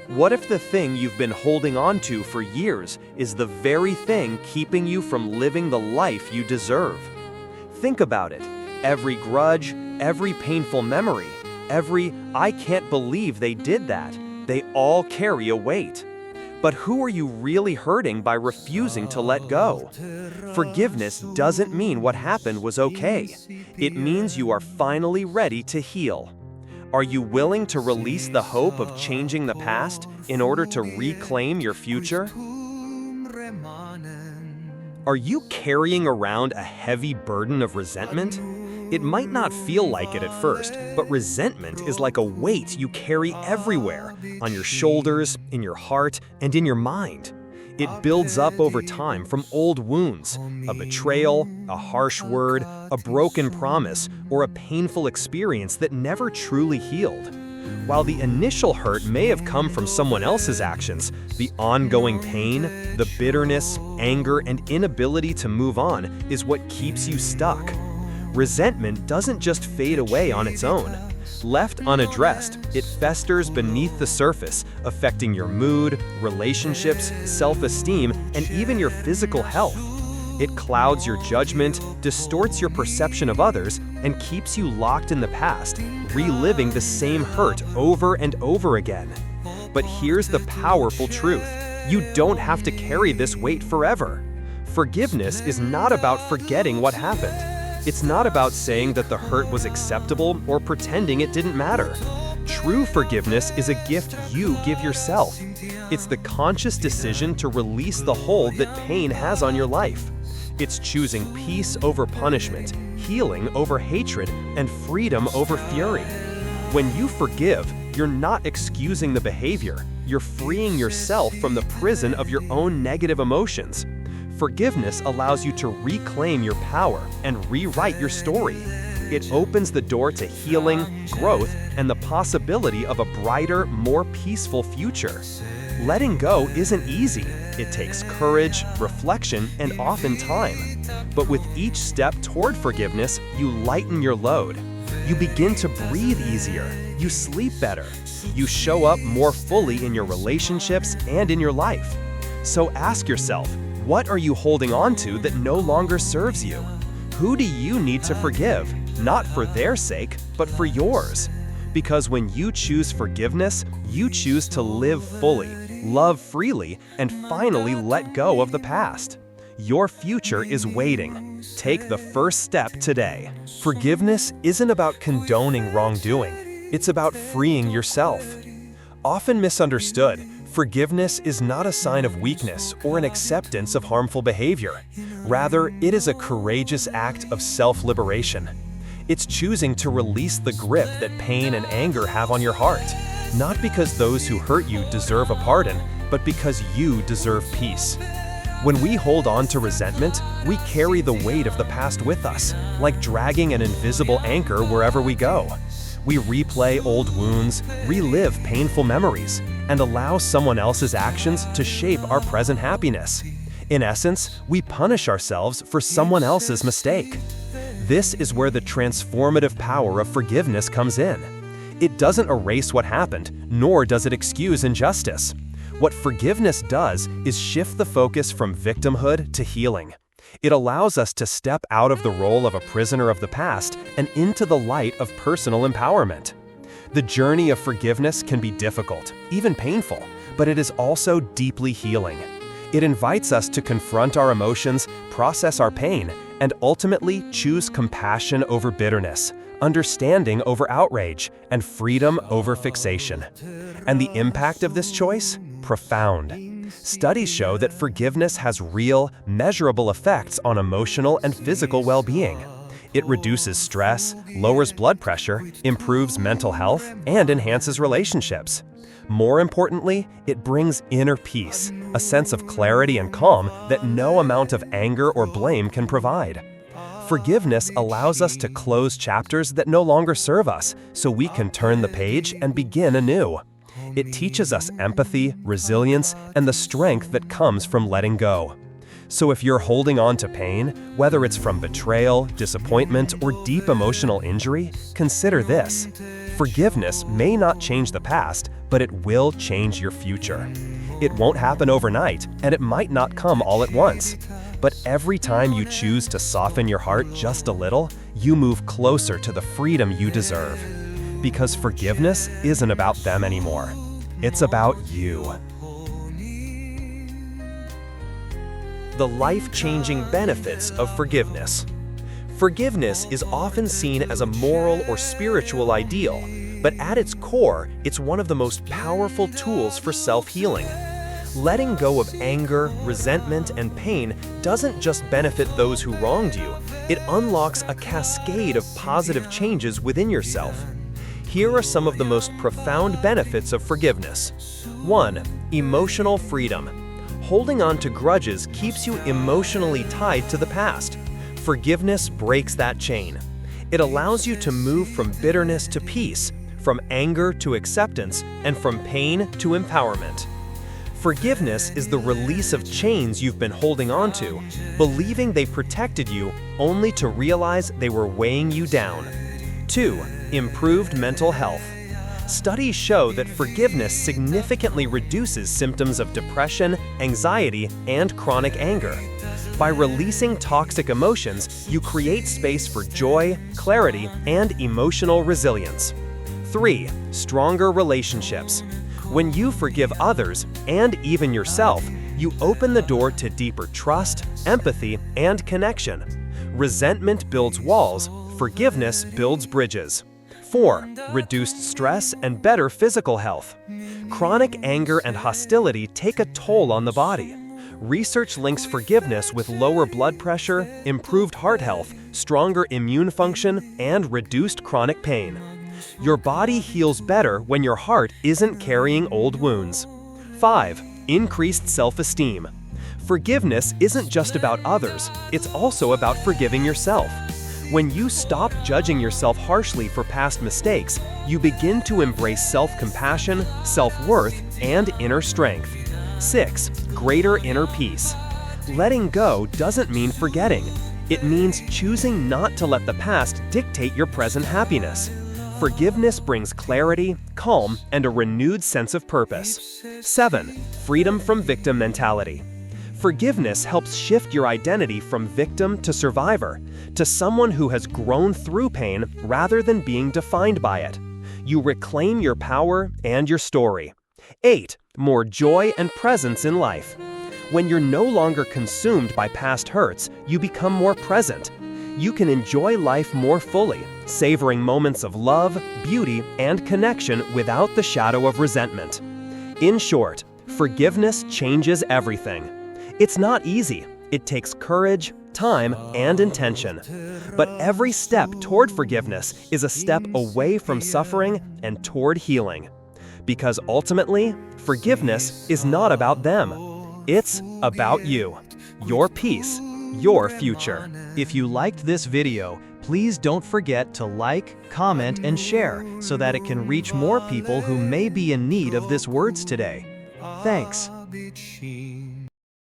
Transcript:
What if the thing you've been holding on to for years is the very thing keeping you from living the life you deserve? Think about it. Every grudge, every painful memory, every "I can't believe they did that," they all carry a weight. But who are you really hurting by refusing to let go? Forgiveness doesn't mean what happened was okay. It means you are finally ready to heal. Are you willing to release the hope of changing the past in order to reclaim your future? Are you carrying around a heavy burden of resentment? It might not feel like it at first, but resentment is like a weight you carry everywhere, on your shoulders, in your heart, and in your mind. It builds up over time from old wounds, a betrayal, a harsh word, a broken promise, or a painful experience that never truly healed. While the initial hurt may have come from someone else's actions, the ongoing pain, the bitterness, anger, and inability to move on is what keeps you stuck. Resentment doesn't just fade away on its own. Left unaddressed, it festers beneath the surface, affecting your mood, relationships, self-esteem, and even your physical health. It clouds your judgment, distorts your perception of others, and keeps you locked in the past, reliving the same hurt over and over again. But here's the powerful truth: you don't have to carry this weight forever. Forgiveness is not about forgetting what happened. It's not about saying that the hurt was acceptable or pretending it didn't matter. True forgiveness is a gift you give yourself. It's the conscious decision to release the hold that pain has on your life. It's choosing peace over punishment, healing over hatred, and freedom over fury. When you forgive, you're not excusing the behavior. You're freeing yourself from the prison of your own negative emotions. Forgiveness allows you to reclaim your power and rewrite your story. It opens the door to healing, growth, and the possibility of a brighter, more peaceful future. Letting go isn't easy. It takes courage, reflection, and often time. But with each step toward forgiveness, you lighten your load. You begin to breathe easier. You sleep better. You show up more fully in your relationships and in your life. So ask yourself, what are you holding on to that no longer serves you? Who do you need to forgive? Not for their sake, but for yours. Because when you choose forgiveness, you choose to live fully, love freely, and finally let go of the past. Your future is waiting. Take the first step today. Forgiveness isn't about condoning wrongdoing. It's about freeing yourself. Often misunderstood, forgiveness is not a sign of weakness or an acceptance of harmful behavior. Rather, it is a courageous act of self-liberation. It's choosing to release the grip that pain and anger have on your heart, not because those who hurt you deserve a pardon, but because you deserve peace. When we hold on to resentment, we carry the weight of the past with us, like dragging an invisible anchor wherever we go. We replay old wounds, relive painful memories, and allow someone else's actions to shape our present happiness. In essence, we punish ourselves for someone else's mistake. This is where the transformative power of forgiveness comes in. It doesn't erase what happened, nor does it excuse injustice. What forgiveness does is shift the focus from victimhood to healing. It allows us to step out of the role of a prisoner of the past and into the light of personal empowerment. The journey of forgiveness can be difficult, even painful, but it is also deeply healing. It invites us to confront our emotions, process our pain, and ultimately choose compassion over bitterness, understanding over outrage, and freedom over fixation. And the impact of this choice? Profound. Studies show that forgiveness has real, measurable effects on emotional and physical well-being. It reduces stress, lowers blood pressure, improves mental health, and enhances relationships. More importantly, it brings inner peace, a sense of clarity and calm that no amount of anger or blame can provide. Forgiveness allows us to close chapters that no longer serve us, so we can turn the page and begin anew. It teaches us empathy, resilience, and the strength that comes from letting go. So if you're holding on to pain, whether it's from betrayal, disappointment, or deep emotional injury, consider this. Forgiveness may not change the past, but it will change your future. It won't happen overnight, and it might not come all at once. But every time you choose to soften your heart just a little, you move closer to the freedom you deserve. Because forgiveness isn't about them anymore. It's about you. The life-changing benefits of forgiveness. Forgiveness is often seen as a moral or spiritual ideal, but at its core, it's one of the most powerful tools for self-healing. Letting go of anger, resentment, and pain doesn't just benefit those who wronged you, it unlocks a cascade of positive changes within yourself. Here are some of the most profound benefits of forgiveness. 1. Emotional freedom. Holding on to grudges keeps you emotionally tied to the past. Forgiveness breaks that chain. It allows you to move from bitterness to peace, from anger to acceptance, and from pain to empowerment. Forgiveness is the release of chains you've been holding on to, believing they protected you only to realize they were weighing you down. 2. Improved mental health. Studies show that forgiveness significantly reduces symptoms of depression, anxiety, and chronic anger. By releasing toxic emotions, you create space for joy, clarity, and emotional resilience. 3. Stronger relationships. When you forgive others, and even yourself, you open the door to deeper trust, empathy, and connection. Resentment builds walls, forgiveness builds bridges. 4. Reduced stress and better physical health. Chronic anger and hostility take a toll on the body. Research links forgiveness with lower blood pressure, improved heart health, stronger immune function, and reduced chronic pain. Your body heals better when your heart isn't carrying old wounds. 5. Increased self-esteem. Forgiveness isn't just about others, it's also about forgiving yourself. When you stop judging yourself harshly for past mistakes, you begin to embrace self-compassion, self-worth, and inner strength. 6. Greater inner peace. Letting go doesn't mean forgetting. It means choosing not to let the past dictate your present happiness. Forgiveness brings clarity, calm, and a renewed sense of purpose. 7. Freedom from victim mentality. Forgiveness helps shift your identity from victim to survivor, to someone who has grown through pain rather than being defined by it. You reclaim your power and your story. 8. More joy and presence in life. When you're no longer consumed by past hurts, you become more present. You can enjoy life more fully, savoring moments of love, beauty, and connection without the shadow of resentment. In short, forgiveness changes everything. It's not easy. It takes courage, time, and intention. But every step toward forgiveness is a step away from suffering and toward healing. Because ultimately, forgiveness is not about them. It's about you, your peace, your future. If you liked this video, please don't forget to like, comment, and share so that it can reach more people who may be in need of this words today. Thanks.